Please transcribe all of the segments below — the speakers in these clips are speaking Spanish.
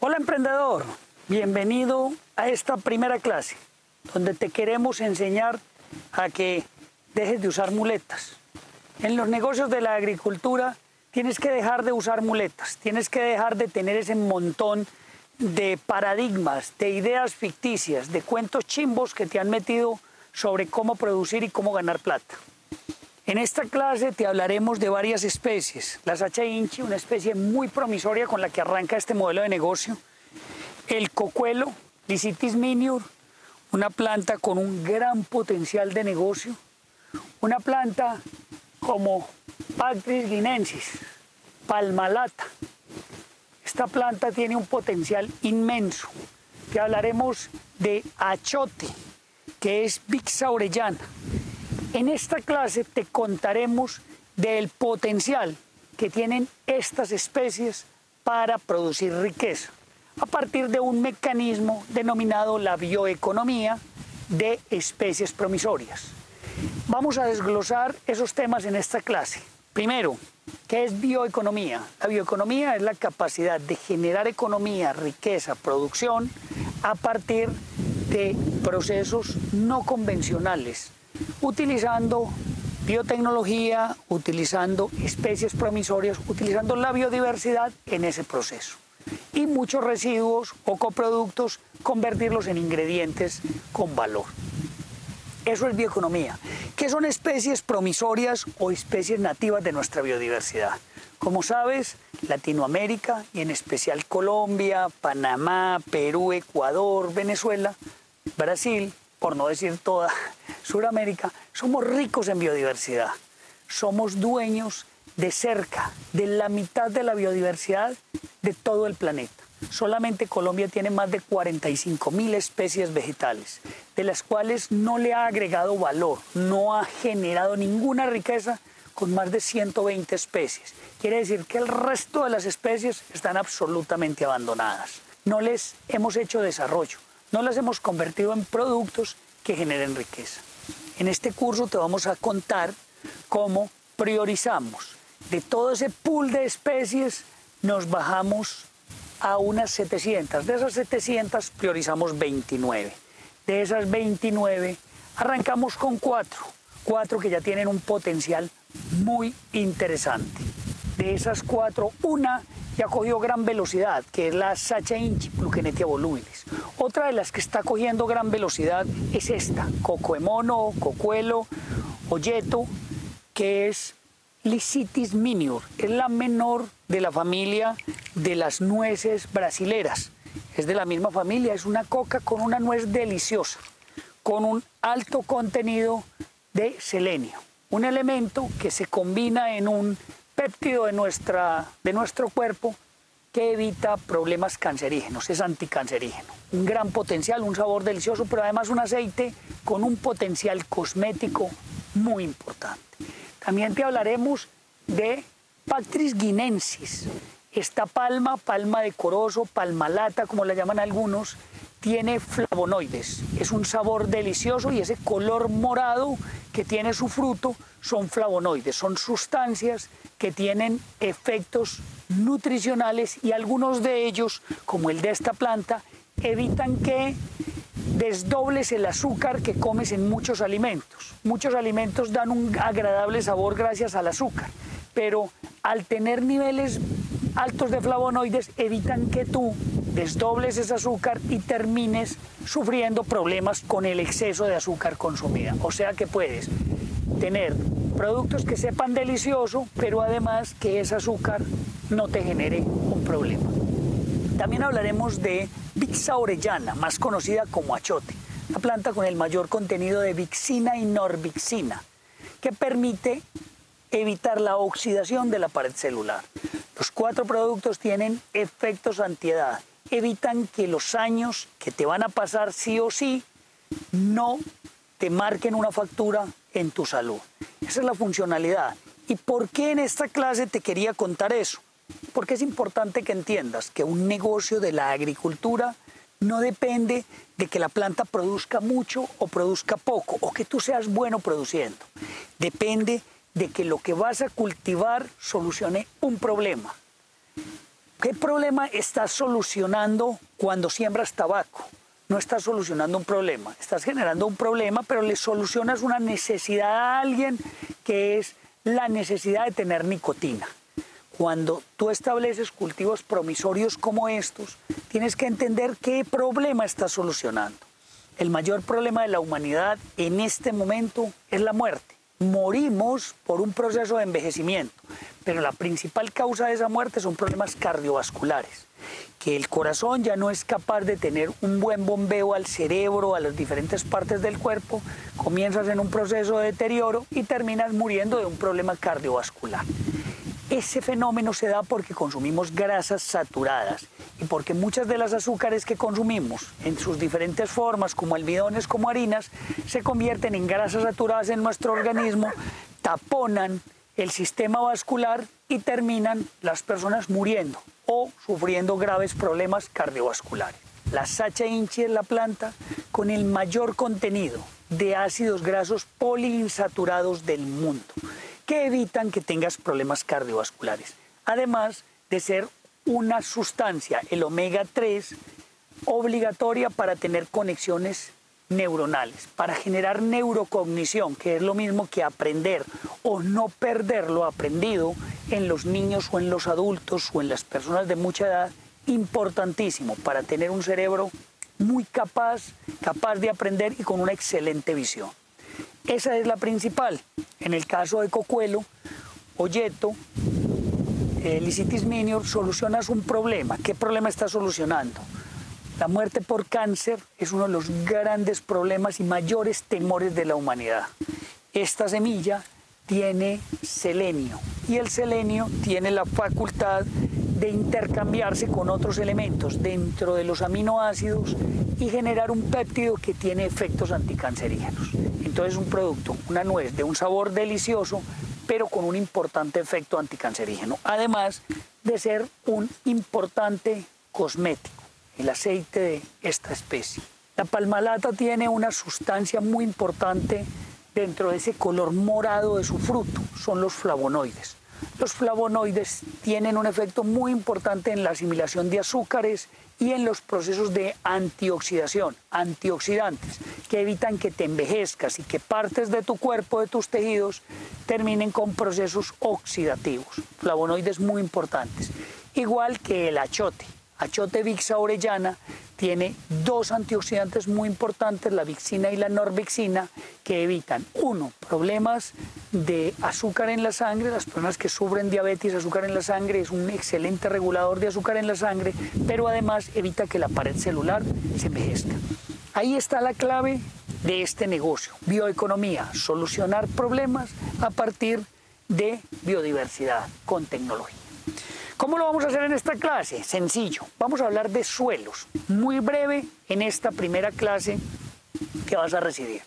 Hola emprendedor, bienvenido a esta primera clase donde te queremos enseñar a que dejes de usar muletas. En los negocios de la agricultura tienes que dejar de usar muletas, tienes que dejar de tener ese montón de paradigmas, de ideas ficticias, de cuentos chimbos que te han metido sobre cómo producir y cómo ganar plata. En esta clase te hablaremos de varias especies. La Sacha Inchi, una especie muy promisoria con la que arranca este modelo de negocio. El cocuelo, Lycitis minior, una planta con un gran potencial de negocio. Una planta como Pactris guinensis, palmalata. Esta planta tiene un potencial inmenso. Te hablaremos de achote, que es Vixa orellana. En esta clase te contaremos del potencial que tienen estas especies para producir riqueza, a partir de un mecanismo denominado la bioeconomía de especies promisorias. Vamos a desglosar esos temas en esta clase. Primero, ¿qué es bioeconomía? La bioeconomía es la capacidad de generar economía, riqueza, producción a partir de procesos no convencionales, utilizando biotecnología, utilizando especies promisorias, utilizando la biodiversidad en ese proceso. Y muchos residuos o coproductos, convertirlos en ingredientes con valor. Eso es bioeconomía. ¿Qué son especies promisorias o especies nativas de nuestra biodiversidad? Como sabes, Latinoamérica y en especial Colombia, Panamá, Perú, Ecuador, Venezuela, Brasil, por no decir toda Sudamérica, somos ricos en biodiversidad. Somos dueños de cerca de la mitad de la biodiversidad de todo el planeta. Solamente Colombia tiene más de 45.000 especies vegetales, de las cuales no le ha agregado valor, no ha generado ninguna riqueza con más de 120 especies. Quiere decir que el resto de las especies están absolutamente abandonadas. No les hemos hecho desarrollo, no las hemos convertido en productos que generen riqueza. En este curso te vamos a contar cómo priorizamos. De todo ese pool de especies nos bajamos a unas 700. De esas 700 priorizamos 29. De esas 29 arrancamos con 4 que ya tienen un potencial muy interesante. De esas 4, una ya cogió gran velocidad, que es la Sacha Inchi, Plukenetia volubilis. Otra de las que está cogiendo gran velocidad es esta, cocoemono, cocuelo, olleto, que es Lycitis minior. Es la menor de la familia de las nueces brasileras. Es de la misma familia, es una coca con una nuez deliciosa, con un alto contenido de selenio. Un elemento que se combina en un péptido de nuestro cuerpo que evita problemas cancerígenos, es anticancerígeno. Un gran potencial, un sabor delicioso, pero además un aceite con un potencial cosmético muy importante. También te hablaremos de Pactris guinensis. Esta palma decoroso, palmalata, como la llaman algunos, tiene flavonoides. Es un sabor delicioso y ese color morado que tiene su fruto son flavonoides, son sustancias que tienen efectos nutricionales y algunos de ellos, como el de esta planta, evitan que desdobles el azúcar que comes en muchos alimentos. Muchos alimentos dan un agradable sabor gracias al azúcar, pero al tener niveles altos de flavonoides evitan que tú desdobles ese azúcar y termines sufriendo problemas con el exceso de azúcar consumida. O sea que puedes tener productos que sepan delicioso, pero además que ese azúcar no te genere un problema. También hablaremos de Vixa orellana, más conocida como achote, una planta con el mayor contenido de vixina y norvixina, que permite evitar la oxidación de la pared celular. Los 4 productos tienen efectos antiedad, evitan que los años que te van a pasar sí o sí no te marquen una factura en tu salud. Esa es la funcionalidad. ¿Y por qué en esta clase te quería contar eso? Porque es importante que entiendas que un negocio de la agricultura no depende de que la planta produzca mucho o produzca poco, o que tú seas bueno produciendo. Depende de que lo que vas a cultivar solucione un problema. ¿Qué problema estás solucionando cuando siembras tabaco? No estás solucionando un problema, estás generando un problema, pero le solucionas una necesidad a alguien, que es la necesidad de tener nicotina. Cuando tú estableces cultivos promisorios como estos, tienes que entender qué problema estás solucionando. El mayor problema de la humanidad en este momento es la muerte. Morimos por un proceso de envejecimiento, pero la principal causa de esa muerte son problemas cardiovasculares, que el corazón ya no es capaz de tener un buen bombeo al cerebro, a las diferentes partes del cuerpo, comienzas en un proceso de deterioro y terminas muriendo de un problema cardiovascular. Ese fenómeno se da porque consumimos grasas saturadas y porque muchas de las azúcares que consumimos en sus diferentes formas, como almidones, como harinas, se convierten en grasas saturadas en nuestro organismo, taponan el sistema vascular y terminan las personas muriendo o sufriendo graves problemas cardiovasculares. La Sacha Inchi es la planta con el mayor contenido de ácidos grasos poliinsaturados del mundo, que evitan que tengas problemas cardiovasculares, además de ser una sustancia, el omega 3, obligatoria para tener conexiones neuronales, para generar neurocognición, que es lo mismo que aprender o no perder lo aprendido en los niños o en los adultos o en las personas de mucha edad, importantísimo para tener un cerebro muy capaz de aprender y con una excelente visión. Esa es la principal. En el caso de cocuelo, olleto, licitis minor, solucionas un problema. ¿Qué problema estás solucionando? La muerte por cáncer es uno de los grandes problemas y mayores temores de la humanidad. Esta semilla tiene selenio y el selenio tiene la facultad de intercambiarse con otros elementos dentro de los aminoácidos y generar un péptido que tiene efectos anticancerígenos. Entonces un producto, una nuez de un sabor delicioso, pero con un importante efecto anticancerígeno, además de ser un importante cosmético, el aceite de esta especie. La palmalata tiene una sustancia muy importante dentro de ese color morado de su fruto, son los flavonoides. Los flavonoides tienen un efecto muy importante en la asimilación de azúcares y en los procesos de antioxidación, antioxidantes, que evitan que te envejezcas y que partes de tu cuerpo, de tus tejidos, terminen con procesos oxidativos. Flavonoides muy importantes. Igual que el achote. Achote Vixa orellana tiene dos antioxidantes muy importantes, la vixina y la norvexina, que evitan, uno, problemas de azúcar en la sangre. Las personas que sufren diabetes, azúcar en la sangre, es un excelente regulador de azúcar en la sangre, pero además evita que la pared celular se envejezca. Ahí está la clave de este negocio, bioeconomía, solucionar problemas a partir de biodiversidad con tecnología. ¿Cómo lo vamos a hacer en esta clase? Sencillo, vamos a hablar de suelos, muy breve en esta primera clase que vas a recibir.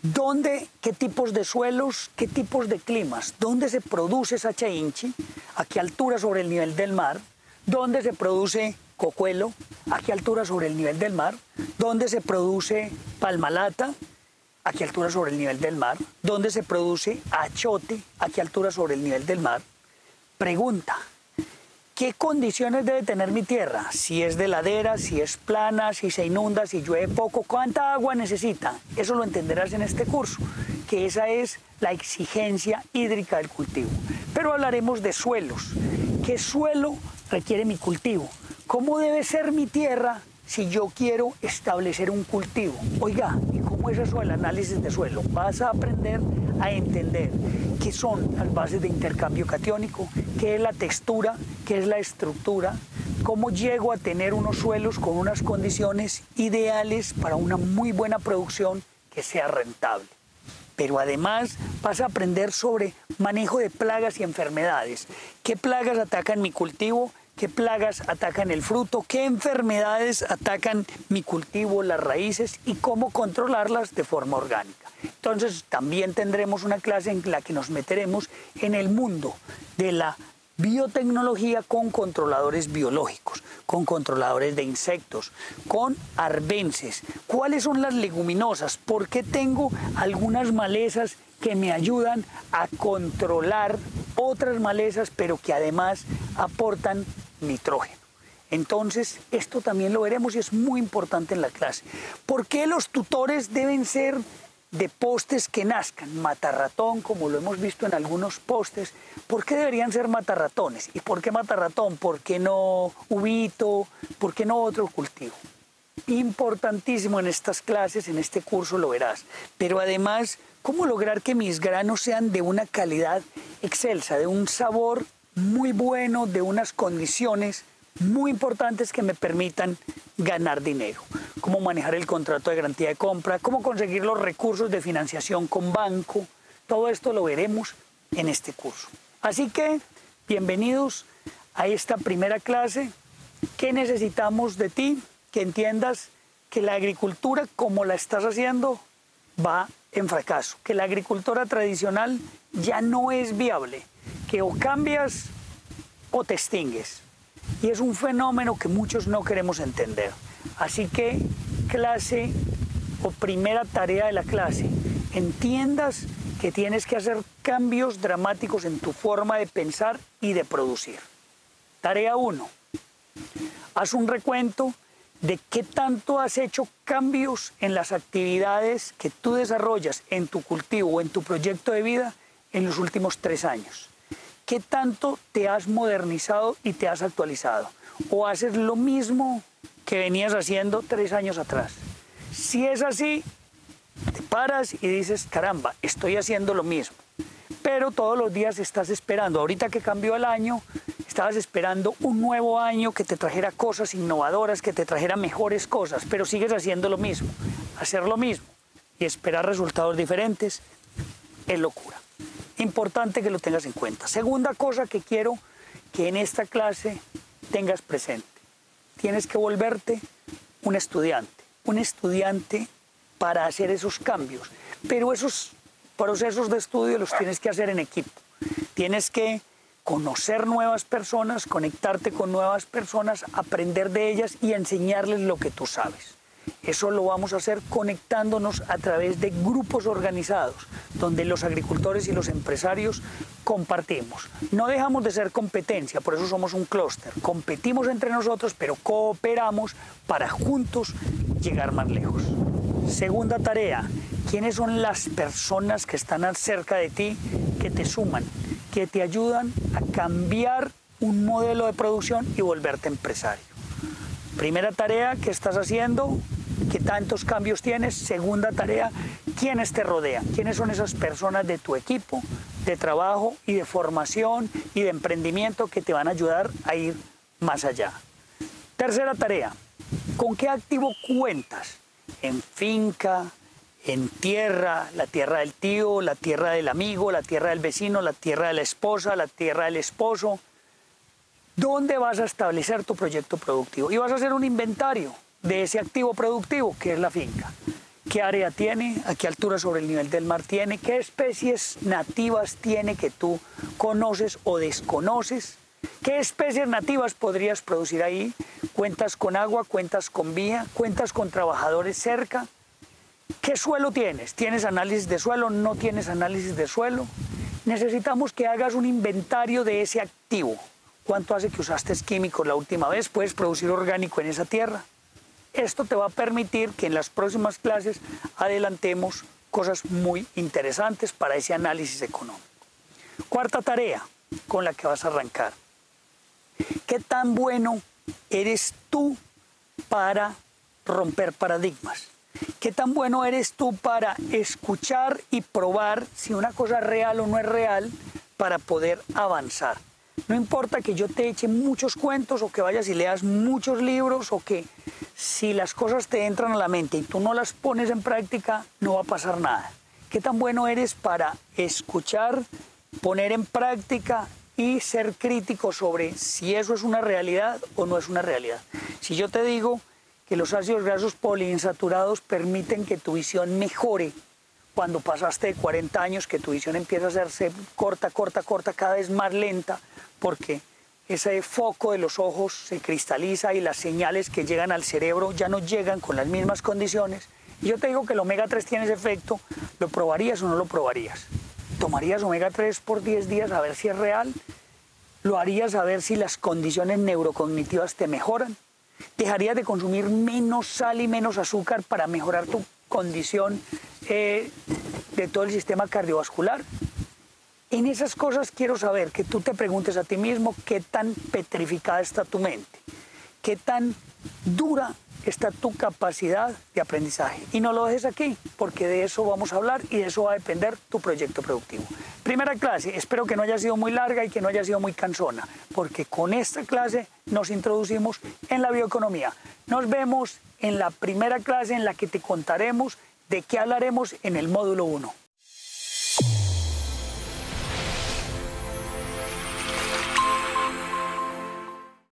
¿Dónde, qué tipos de suelos, qué tipos de climas? ¿Dónde se produce Sacha Inchi? ¿A qué altura sobre el nivel del mar? ¿Dónde se produce cocuelo? ¿A qué altura sobre el nivel del mar? ¿Dónde se produce palmalata? ¿A qué altura sobre el nivel del mar? ¿Dónde se produce achote? ¿A qué altura sobre el nivel del mar? Pregunta. ¿Qué condiciones debe tener mi tierra? Si es de ladera, si es plana, si se inunda, si llueve poco, ¿cuánta agua necesita? Eso lo entenderás en este curso, que esa es la exigencia hídrica del cultivo. Pero hablaremos de suelos. ¿Qué suelo requiere mi cultivo? ¿Cómo debe ser mi tierra si yo quiero establecer un cultivo? Oiga, ¿y cómo es eso el análisis de suelo? Vas a aprender a entender qué son las bases de intercambio catiónico, qué es la textura, qué es la estructura, cómo llego a tener unos suelos con unas condiciones ideales para una muy buena producción que sea rentable. Pero además vas a aprender sobre manejo de plagas y enfermedades. ¿Qué plagas atacan mi cultivo? ¿Qué plagas atacan el fruto? ¿Qué enfermedades atacan mi cultivo, las raíces? Y cómo controlarlas de forma orgánica. Entonces también tendremos una clase en la que nos meteremos en el mundo de la biotecnología con controladores biológicos, con controladores de insectos, con arbences. ¿Cuáles son las leguminosas? ¿Por qué tengo algunas malezas que me ayudan a controlar otras malezas, pero que además aportan nitrógeno. Entonces, esto también lo veremos y es muy importante en la clase. ¿Por qué los tutores deben ser de postes que nazcan? Matarratón, como lo hemos visto en algunos postes. ¿Por qué deberían ser matarratones? ¿Y por qué matarratón? ¿Por qué no uvito? ¿Por qué no otro cultivo? Importantísimo en estas clases, en este curso lo verás. Pero además, ¿cómo lograr que mis granos sean de una calidad excelsa, de un sabor muy bueno, de unas condiciones muy importantes que me permitan ganar dinero? Cómo manejar el contrato de garantía de compra, cómo conseguir los recursos de financiación con banco. Todo esto lo veremos en este curso. Así que, bienvenidos a esta primera clase. ¿Qué necesitamos de ti? Que entiendas que la agricultura, como la estás haciendo, va en fracaso. Que la agricultura tradicional ya no es viable. Que o cambias o te extingues. Y es un fenómeno que muchos no queremos entender. Así que, clase o primera tarea de la clase, entiendas que tienes que hacer cambios dramáticos en tu forma de pensar y de producir. Tarea 1. Haz un recuento de qué tanto has hecho cambios en las actividades que tú desarrollas en tu cultivo o en tu proyecto de vida en los últimos 3 años. ¿Qué tanto te has modernizado y te has actualizado? ¿O haces lo mismo que venías haciendo 3 años atrás? Si es así, te paras y dices, caramba, estoy haciendo lo mismo. Pero todos los días estás esperando. Ahorita que cambió el año, estabas esperando un nuevo año que te trajera cosas innovadoras, que te trajera mejores cosas, pero sigues haciendo lo mismo. Hacer lo mismo y esperar resultados diferentes es locura. Importante que lo tengas en cuenta. Segunda cosa que quiero que en esta clase tengas presente. Tienes que volverte un estudiante para hacer esos cambios. Pero esos procesos de estudio los tienes que hacer en equipo. Tienes que conocer nuevas personas, conectarte con nuevas personas, aprender de ellas y enseñarles lo que tú sabes. Eso lo vamos a hacer conectándonos a través de grupos organizados, donde los agricultores y los empresarios compartimos. No dejamos de ser competencia, por eso somos un clúster. Competimos entre nosotros, pero cooperamos para juntos llegar más lejos. Segunda tarea, ¿quiénes son las personas que están cerca de ti, que te suman, que te ayudan a cambiar un modelo de producción y volverte empresario? Primera tarea, ¿qué estás haciendo? ¿Qué tantos cambios tienes? Segunda tarea, ¿quiénes te rodean? ¿Quiénes son esas personas de tu equipo, de trabajo y de formación y de emprendimiento que te van a ayudar a ir más allá? Tercera tarea, ¿con qué activo cuentas? En finca, en tierra, la tierra del tío, la tierra del amigo, la tierra del vecino, la tierra de la esposa, la tierra del esposo. ¿Dónde vas a establecer tu proyecto productivo? Y vas a hacer un inventario de ese activo productivo que es la finca. ¿Qué área tiene? ¿A qué altura sobre el nivel del mar tiene? ¿Qué especies nativas tiene que tú conoces o desconoces? ¿Qué especies nativas podrías producir ahí? ¿Cuentas con agua? ¿Cuentas con vía? ¿Cuentas con trabajadores cerca? ¿Qué suelo tienes? ¿Tienes análisis de suelo? ¿No tienes análisis de suelo? Necesitamos que hagas un inventario de ese activo. ¿Cuánto hace que usaste químicos la última vez? ¿Puedes producir orgánico en esa tierra? Esto te va a permitir que en las próximas clases adelantemos cosas muy interesantes para ese análisis económico. Cuarta tarea con la que vas a arrancar. ¿Qué tan bueno eres tú para romper paradigmas? ¿Qué tan bueno eres tú para escuchar y probar si una cosa es real o no es real para poder avanzar? No importa que yo te eche muchos cuentos o que vayas y leas muchos libros o que si las cosas te entran a la mente y tú no las pones en práctica, no va a pasar nada. ¿Qué tan bueno eres para escuchar, poner en práctica y ser crítico sobre si eso es una realidad o no es una realidad? Si yo te digo que los ácidos grasos poliinsaturados permiten que tu visión mejore cuando pasaste de 40 años, que tu visión empieza a hacerse corta, cada vez más lenta, porque ese foco de los ojos se cristaliza y las señales que llegan al cerebro ya no llegan con las mismas condiciones. Y yo te digo que el omega 3 tiene ese efecto, ¿lo probarías o no lo probarías? ¿Tomarías omega 3 por 10 días a ver si es real? lo harías a ver si las condiciones neurocognitivas te mejoran. Dejarías de consumir menos sal y menos azúcar para mejorar tu condición de todo el sistema cardiovascular. En esas cosas quiero saber que tú te preguntes a ti mismo qué tan petrificada está tu mente, qué tan dura está tu capacidad de aprendizaje. Y no lo dejes aquí, porque de eso vamos a hablar y de eso va a depender tu proyecto productivo. Primera clase, espero que no haya sido muy larga y que no haya sido muy cansona, porque con esta clase nos introducimos en la bioeconomía. Nos vemos en la primera clase en la que te contaremos de qué hablaremos en el módulo 1.